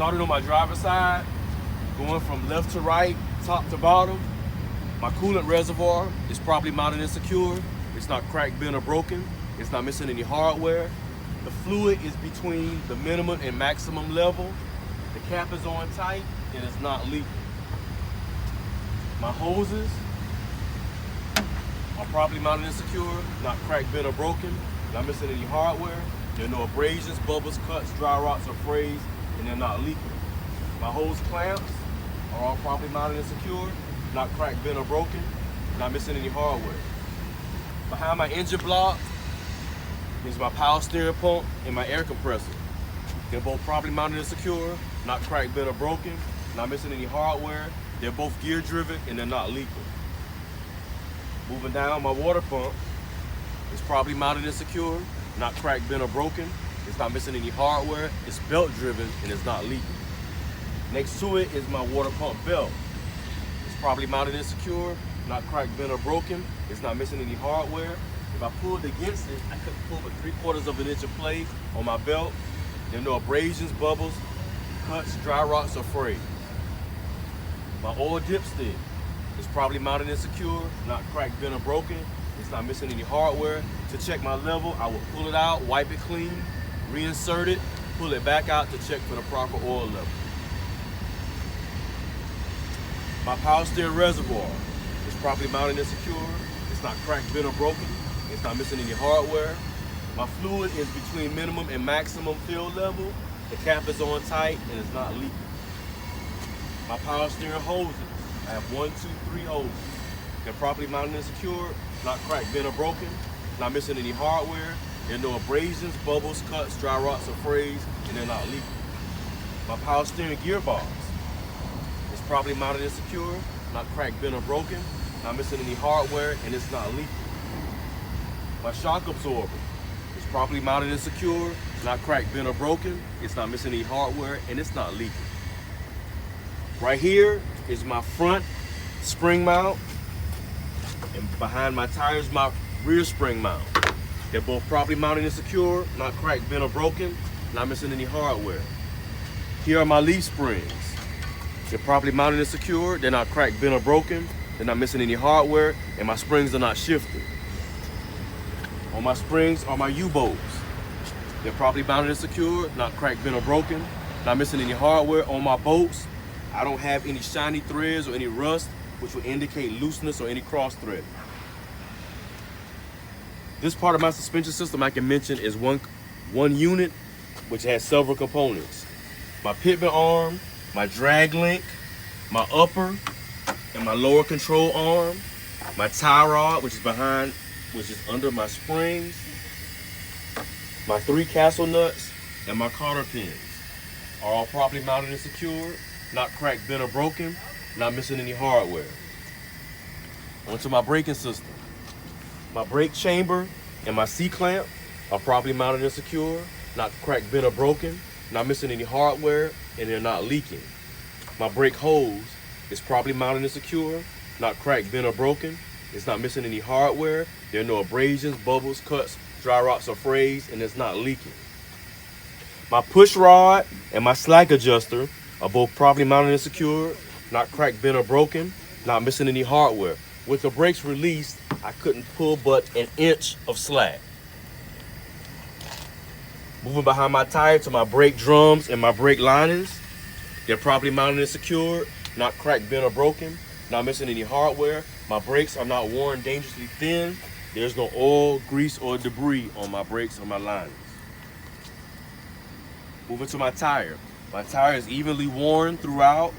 Starting on my driver's side, going from left to right, top to bottom, my coolant reservoir is properly mounted and secure. It's not cracked, bent, or broken. It's not missing any hardware. The fluid is between the minimum and maximum level. The cap is on tight and it's not leaking. My hoses are properly mounted and secure, not cracked, bent, or broken. Not missing any hardware. There are no abrasions, bubbles, cuts, dry rots, or frays, and they're not leaking. My hose clamps are all properly mounted and secure, not cracked, bent, or broken, not missing any hardware. Behind my engine block is my power steering pump and my air compressor. They're both properly mounted and secure, not cracked, bent, or broken, not missing any hardware. They're both gear driven and they're not leaking. Moving down, my water pump is properly mounted and secure, not cracked, bent, or broken. It's not missing any hardware. It's belt driven and it's not leaking. Next to it is my water pump belt. It's properly mounted and secure, not cracked, bent, or broken. It's not missing any hardware. If I pulled against it, I could pull but 3/4 of an inch of play on my belt. There are no abrasions, bubbles, cuts, dry rots, or frays. My oil dipstick is properly mounted and secure, not cracked, bent, or broken. It's not missing any hardware. To check my level, I will pull it out, wipe it clean, reinsert it, pull it back out to check for the proper oil level. My power steering reservoir is properly mounted and secure. It's not cracked, bent, or broken. It's not missing any hardware. My fluid is between minimum and maximum fill level. The cap is on tight and it's not leaking. My power steering hoses, I have 1, 2, 3 hoses. They're properly mounted and secure, not cracked, bent, or broken, not missing any hardware. There are no abrasions, bubbles, cuts, dry rots, or frays, and they're not leaking. My power steering gearbox is properly mounted and secure, not cracked, bent, or broken, not missing any hardware, and it's not leaking. My shock absorber is properly mounted and secure, not cracked, bent, or broken, it's not missing any hardware, and it's not leaking. Right here is my front spring mount, and behind my tires, my rear spring mount. They're both properly mounted and secure, not cracked, bent, or broken, not missing any hardware. Here are my leaf springs. They're properly mounted and secure, they're not cracked, bent, or broken, they're not missing any hardware, and my springs are not shifted. On my springs are my U-bolts. They're properly mounted and secure, not cracked, bent, or broken, not missing any hardware. On my bolts, I don't have any shiny threads or any rust, which will indicate looseness or any cross thread. This part of my suspension system I can mention is one unit, which has several components. My pitman arm, my drag link, my upper and my lower control arm, my tie rod, which is under my springs, my 3 castle nuts, and my cotter pins are all properly mounted and secure, not cracked, bent, or broken, not missing any hardware. Onto my braking system. My brake chamber and my C-clamp are properly mounted and secure, not cracked, bent, or broken, not missing any hardware, and they're not leaking. My brake hose is properly mounted and secure, not cracked, bent, or broken, it's not missing any hardware, there are no abrasions, bubbles, cuts, dry rots, or frays, and it's not leaking. My push rod and my slack adjuster are both properly mounted and secure, not cracked, bent, or broken, not missing any hardware. With the brakes released, I couldn't pull but an inch of slack. Moving behind my tire to my brake drums and my brake linings, they're properly mounted and secure, not cracked, bent, or broken, not missing any hardware. My brakes are not worn dangerously thin. There's no oil, grease, or debris on my brakes or my linings. Moving to my tire. My tire is evenly worn throughout.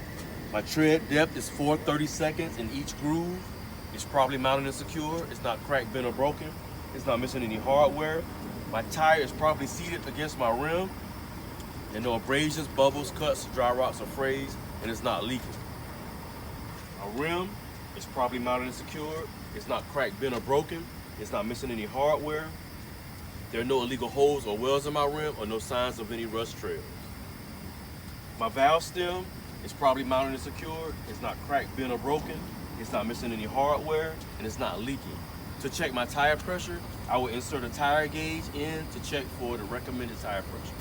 My tread depth is 4/32 in each groove. It's properly mounted and secure. It's not cracked, bent, or broken. It's not missing any hardware. My tire is properly seated against my rim. There are no abrasions, bubbles, cuts, dry rots, or frays, and it's not leaking. My rim is properly mounted and secure. It's not cracked, bent, or broken. It's not missing any hardware. There are no illegal holes or wells in my rim or no signs of any rust trails. My valve stem is properly mounted and secure. It's not cracked, bent, or broken. It's not missing any hardware, and it's not leaking. To check my tire pressure, I will insert a tire gauge in to check for the recommended tire pressure.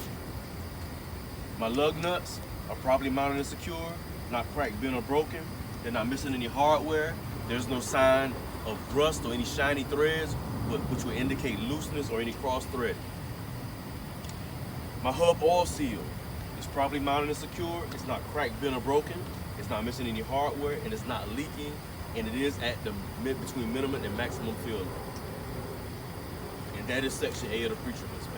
My lug nuts are properly mounted and secure, not cracked, bent, or broken. They're not missing any hardware. There's no sign of rust or any shiny threads, which would indicate looseness or any cross threading. My hub oil seal is properly mounted and secure. It's not cracked, bent, or broken. It's not missing any hardware, and it's not leaking, and it is at the between minimum and maximum fill level. And that is section A of the pre-trip inspection.